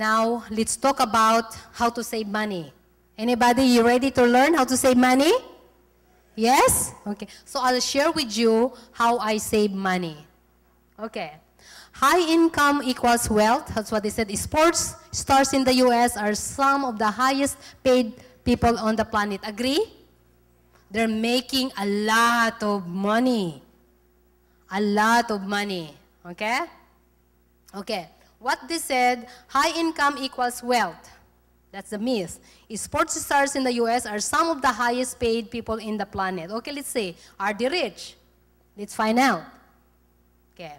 Now, let's talk about how to save money. Anybody, you ready to learn how to save money? Yes? Okay. So I'll share with you how I save money. Okay. High income equals wealth. That's what they said. Sports stars in the US are some of the highest paid people on the planet. Agree? They're making a lot of money. A lot of money. Okay? Okay. What they said, high income equals wealth. That's the myth. Sports stars in the US are some of the highest paid people in the planet. Okay, let's say, are they rich? Let's find out. Okay.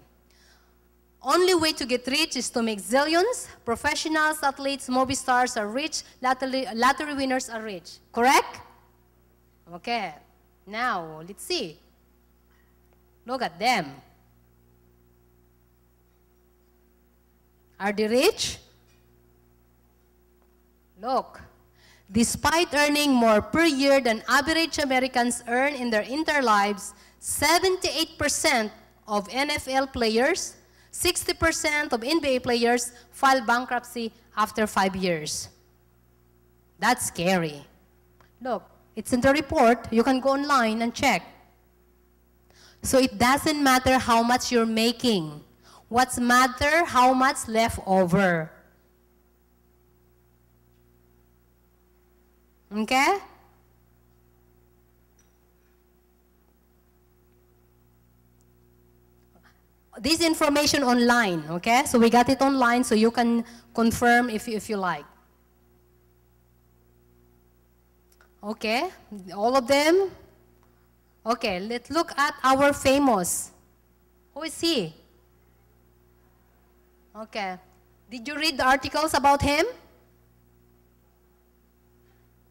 Only way to get rich is to make zillions. Professionals, athletes, movie stars are rich. Lottery winners are rich. Correct? Okay. Now, let's see. Look at them. Are they rich? Look. Despite earning more per year than average Americans earn in their entire lives, 78% of NFL players, 60% of NBA players file bankruptcy after 5 years. That's scary. Look, it's in the report. You can go online and check. So it doesn't matter how much you're making. What's matter, how much left over. Okay? This information online, okay? So we got it online, so you can confirm if you like. Okay, all of them? Okay, let's look at our famous. Who is he? Okay. Did you read the articles about him?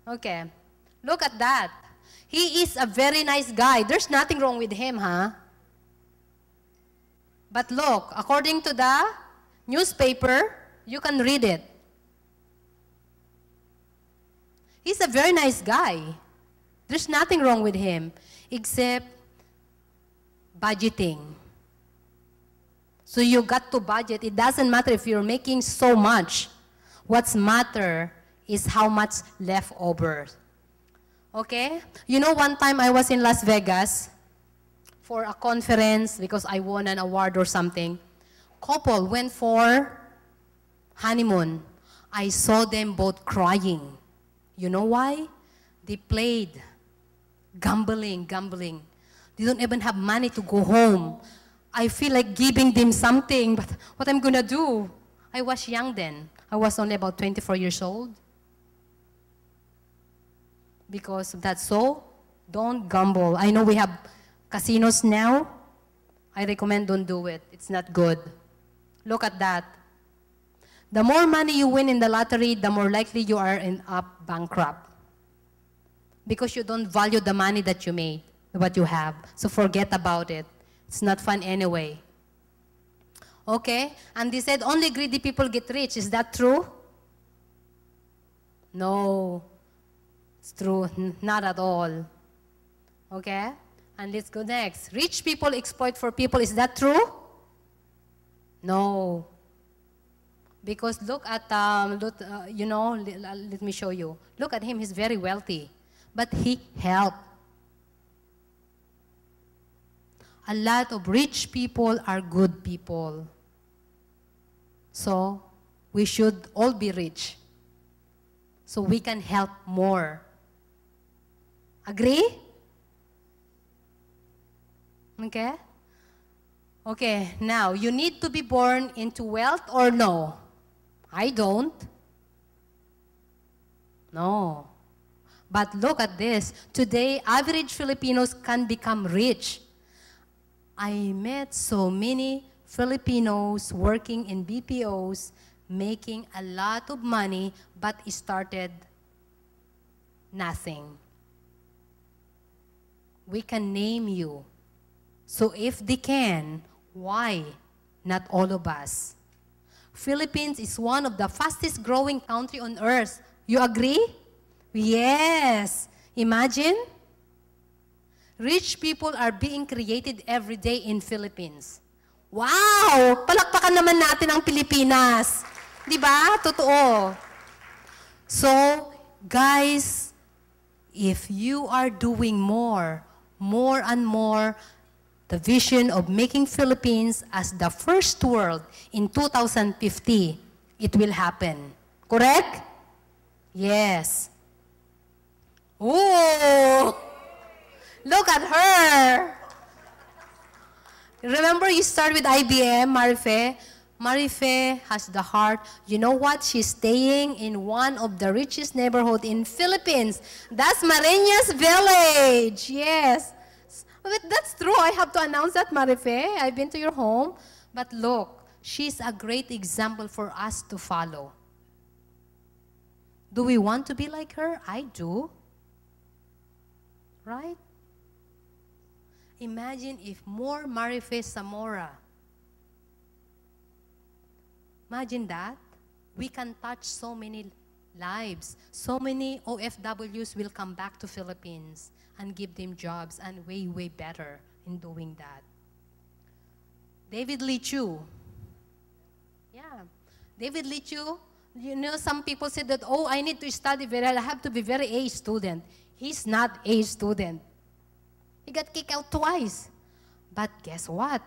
Okay. Look at that. He is a very nice guy. There's nothing wrong with him, huh? But look, according to the newspaper, you can read it. He's a very nice guy. There's nothing wrong with him, except budgeting. So you got to budget. It doesn't matter if you're making so much. What's matter is how much left over. Okay? You know, one time I was in Las Vegas for a conference because I won an award or something. Couple went for honeymoon. I saw them both crying. You know why? They played gambling. They don't even have money to go home. I feel like giving them something, but what I'm gonna do? I was young then. I was only about 24 years old. Because that's so, don't gamble. I know we have casinos now. I recommend don't do it. It's not good. Look at that. The more money you win in the lottery, the more likely you are up bankrupt. Because you don't value the money that you made, what you have. So forget about it. It's not fun anyway. Okay? And they said only greedy people get rich. Is that true? No. It's true. Not at all. Okay? And let's go next. Rich people exploit for people. Is that true? No. Because look at, you know, let me show you. Look at him. He's very wealthy. But he helped. A lot of rich people are good people. So we should all be rich. So we can help more. Agree? Okay? Okay, now, you need to be born into wealth or no? I don't. No. But look at this. Today, average Filipinos can become rich. I met so many Filipinos working in BPOs, making a lot of money, but started nothing. We can name you. So if they can, why not all of us? Philippines is one of the fastest growing country on earth. You agree? Yes. Imagine. Rich people are being created every day in Philippines. Wow! Palakpakan naman natin ang Pilipinas. Di ba? Totoo. So, guys, if you are doing more and more, the vision of making Philippines as the first world in 2050, it will happen. Correct? Yes. Oh, look at her. Remember you start with IBM, Marife? Marife has the heart. You know what? She's staying in one of the richest neighborhood in Philippines. That's Mariñas Village. Yes. But that's true. I have to announce that, Marife. I've been to your home. But look, she's a great example for us to follow. Do we want to be like her? I do. Right? Imagine if more Marife Zamora. Imagine that. We can touch so many lives. So many OFWs will come back to Philippines and give them jobs and way, way better in doing that. David Lee Chu. Yeah. David Lee Chu, you know, some people say that, oh, I need to study very well. I have to be very A student. He's not A student. He got kicked out twice. But guess what?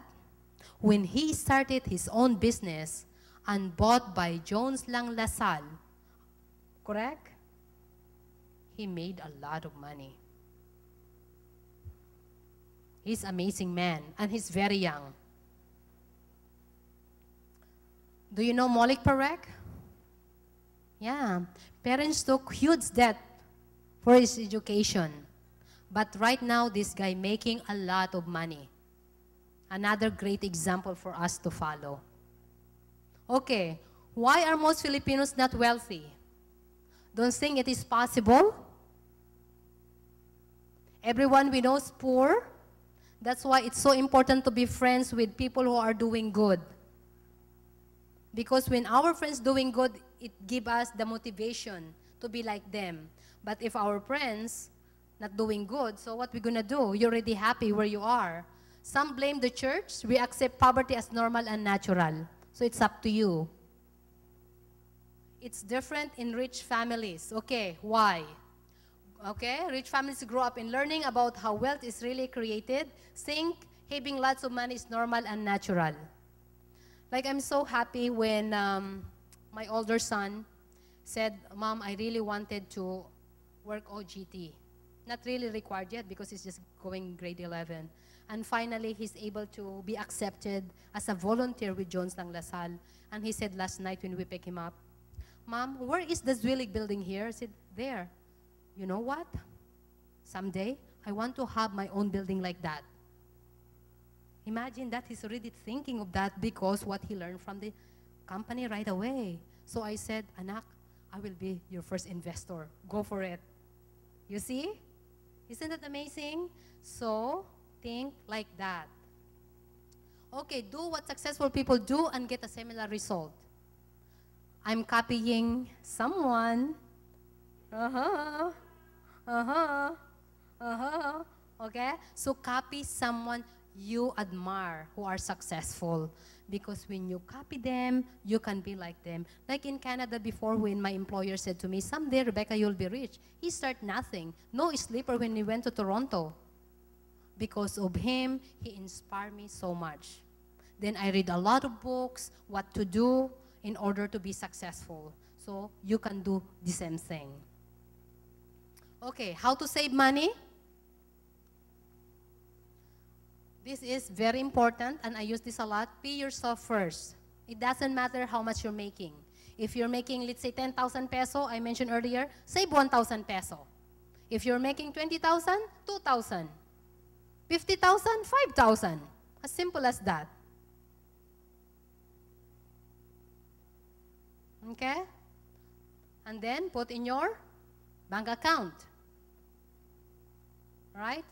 When he started his own business and bought by Jones Lang LaSalle, correct? He made a lot of money. He's an amazing man, and he's very young. Do you know Maulik Parek? Yeah. Parents took huge debt for his education. But right now, this guy making a lot of money. Another great example for us to follow. Okay, why are most Filipinos not wealthy? Don't think it is possible? Everyone we know is poor. That's why it's so important to be friends with people who are doing good. Because when our friends doing good, it gives us the motivation to be like them. But if our friends not doing good, so what we gonna do? You're already happy where you are. Some blame the church. We accept poverty as normal and natural. So it's up to you. It's different in rich families. Okay, why? Okay, rich families grow up in learning about how wealth is really created. Think having lots of money is normal and natural. Like, I'm so happy when my older son said, Mom, I really wanted to work OGT. Not really required yet because he's just going grade 11. And finally, he's able to be accepted as a volunteer with Jones Lang LaSalle. And he said last night when we picked him up, Mom, where is the Zwillig building here? I said, there. You know what? Someday, I want to have my own building like that. Imagine that he's already thinking of that because what he learned from the company right away. So I said, Anak, I will be your first investor. Go for it. You see? Isn't that amazing? So, think like that. Okay, do what successful people do and get a similar result. I'm copying someone. Okay? So, copy someone you admire who are successful. Because when you copy them, you can be like them. Like in Canada before when my employer said to me, someday, Rebecca, you'll be rich. He started nothing. No sleeper when he went to Toronto. Because of him, he inspired me so much. Then I read a lot of books, what to do in order to be successful. So you can do the same thing. Okay, how to save money? This is very important, and I use this a lot. Pay yourself first. It doesn't matter how much you're making. If you're making, let's say, 10,000 peso, I mentioned earlier, save 1,000 peso. If you're making 20,000, 2,000. 50,000, 5,000. As simple as that. Okay? And then put in your bank account. Right?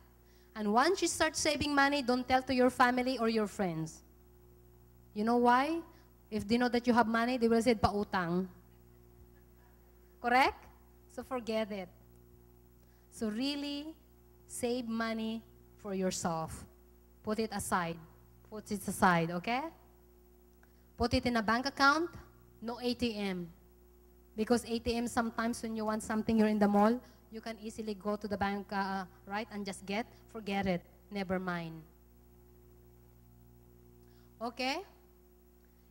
And once you start saving money, don't tell to your family or your friends. You know why? If they know that you have money, they will say, pautang. Correct? So forget it. So really, save money for yourself. Put it aside. Put it aside, okay? Put it in a bank account. No ATM. Because ATM, sometimes when you want something, you're in the mall, you can easily go to the bank, right, and just get. Forget it. Never mind. Okay?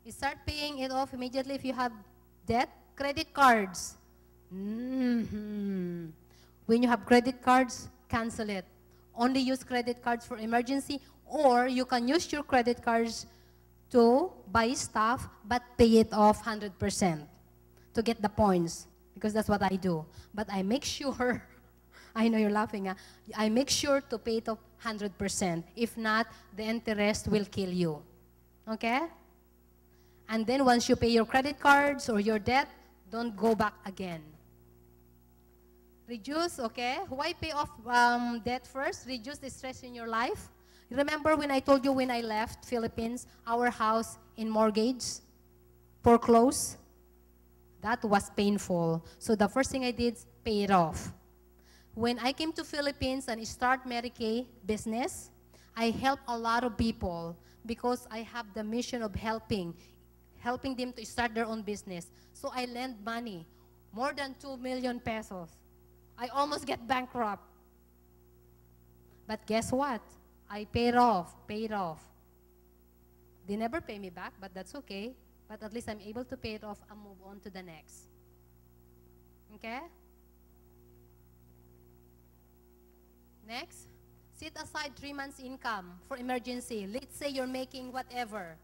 You start paying it off immediately if you have debt. Credit cards. When you have credit cards, cancel it. Only use credit cards for emergency, or you can use your credit cards to buy stuff but pay it off 100% to get the points, because that's what I do. But I make sure, I know you're laughing, I make sure to pay it off 100%. If not, the interest will kill you. Okay? And then once you pay your credit cards or your debt, don't go back again. Reduce, okay? Why pay off debt first? Reduce the stress in your life. Remember when I told you when I left Philippines, our house in mortgage, foreclosed? That was painful. So the first thing I did is pay it off. When I came to Philippines and start Mary Kay business, I helped a lot of people because I have the mission of helping them to start their own business. So I lend money, more than 2 million pesos. I almost get bankrupt. But guess what? I paid off. They never pay me back, but that's okay. But at least I'm able to pay it off and move on to the next. Okay? Next, set aside 3 months' income for emergency. Let's say you're making whatever.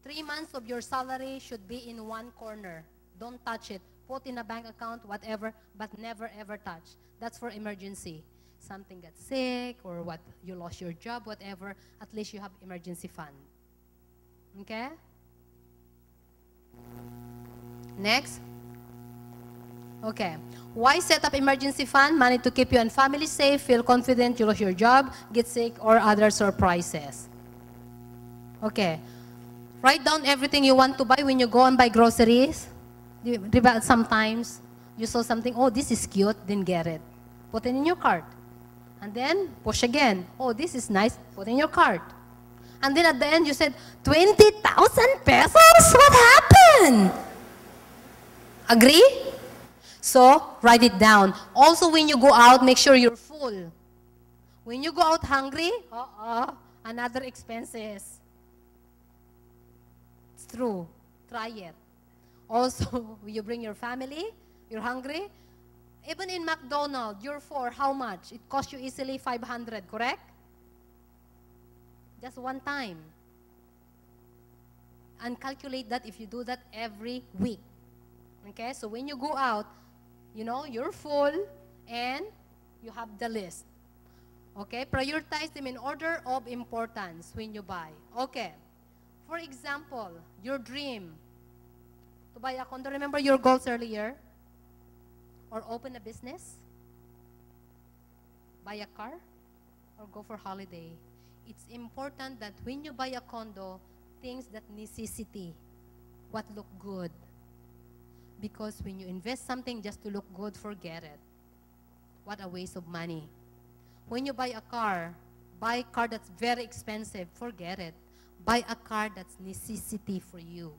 3 months of your salary should be in one corner. Don't touch it. Put in a bank account, whatever, but never ever touch. That's for emergency. Something got sick or what, you lost your job, whatever, at least you have emergency fund. Okay? Next. Okay. Why set up emergency fund? Money to keep you and family safe, feel confident you lost your job, get sick, or other surprises. Okay. Write down everything you want to buy when you go and buy groceries. Sometimes you saw something, oh, this is cute, then get it. Put it in your cart. And then push again. Oh, this is nice, put it in your cart. And then at the end you said, 20,000 pesos? What happened? Agree? So, write it down. Also, when you go out, make sure you're full. When you go out hungry, another expenses. It's true. Try it. Also, when you bring your family, you're hungry. Even in McDonald's, you're full. How much? It costs you easily 500, correct? Just one time. And calculate that if you do that every week. Okay, so when you go out, you know, you're full and you have the list. Okay, prioritize them in order of importance when you buy. Okay, for example, your dream to buy a condo. Remember your goals earlier? Or open a business? Buy a car? Or go for holiday? It's important that when you buy a condo, things that necessity, what look good. Because when you invest something just to look good, forget it. What a waste of money. When you buy a car that's very expensive, forget it. Buy a car that's necessity for you.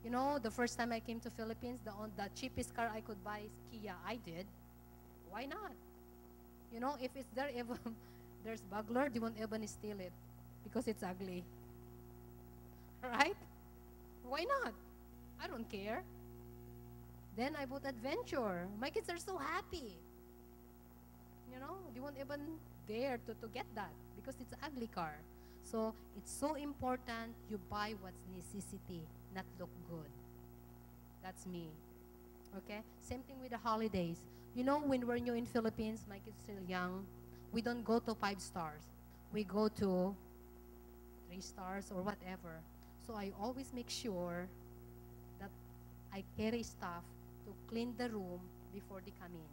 You know, the first time I came to Philippines, the cheapest car I could buy is Kia. I did. Why not? You know, if it's there, if there's burglar, they won't even steal it because it's ugly. Right? Why not? I don't care. Then I bought Adventure. My kids are so happy. You know, they won't even dare to get that because it's an ugly car. So it's so important you buy what's necessity, not look good. That's me. Okay? Same thing with the holidays. You know, when we're new in Philippines, my kids still young, we don't go to 5 stars. We go to 3 stars or whatever. So I always make sure that I carry stuff to clean the room before they come in.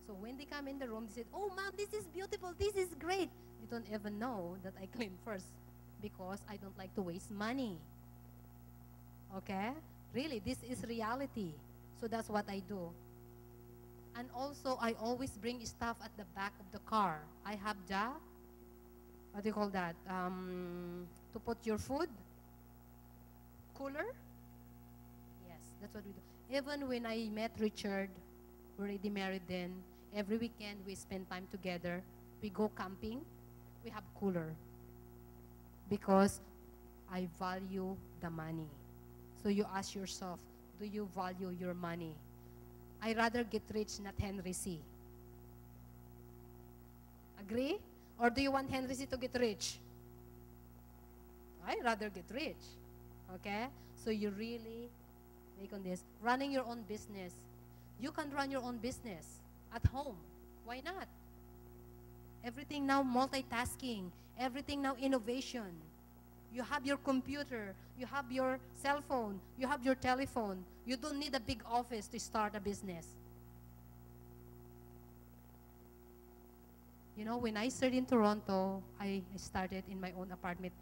So when they come in the room, they say, oh, Mom, this is beautiful, this is great. You don't even know that I clean first because I don't like to waste money. Okay? Really, this is reality. So that's what I do. And also, I always bring stuff at the back of the car. I have what do you call that? To put your food, cooler? Yes, that's what we do. Even when I met Richard, we're already married then. Every weekend we spend time together. We go camping. We have cooler. Because I value the money. So you ask yourself, do you value your money? I rather get rich, not Henry C. Agree? Or do you want Henry C to get rich? I rather get rich. Okay? So you really make on this. Running your own business. You can run your own business at home. Why not? Everything now multitasking. Everything now innovation. You have your computer. You have your cell phone. You have your telephone. You don't need a big office to start a business. You know, when I started in Toronto, I started in my own apartment.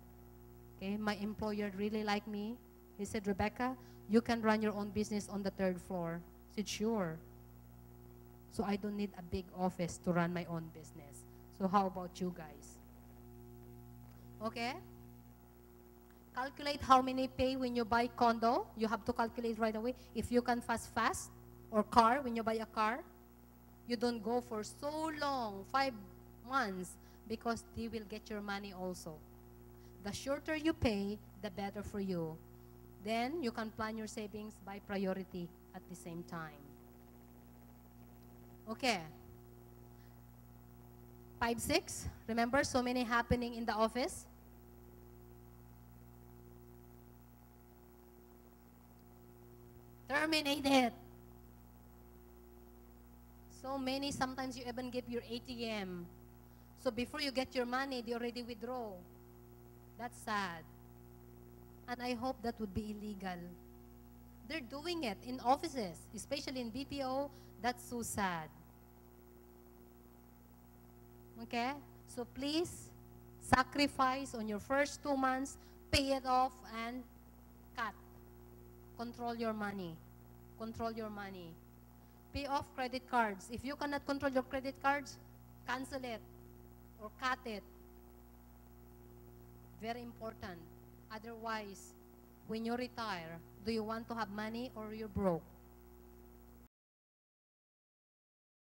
Okay, my employer really liked me. He said, Rebecca, you can run your own business on the 3rd floor. I said, sure. So I don't need a big office to run my own business. So how about you guys? Okay? Calculate how many pay when you buy condo. You have to calculate right away. If you can fast, or car, when you buy a car, you don't go for so long, 5 months, because they will get your money also. The shorter you pay, the better for you. Then you can plan your savings by priority at the same time. Okay. 5, 6. Remember, so many happening in the office. Terminate it. So many, sometimes you even give your ATM. So before you get your money, they already withdraw. That's sad. And I hope that would be illegal. They're doing it in offices, especially in BPO. That's so sad. Okay? So please, sacrifice on your first 2 months, pay it off, and cut. Control your money. Control your money. Pay off credit cards. If you cannot control your credit cards, cancel it or cut it. Very important. Otherwise, when you retire, do you want to have money or you're broke?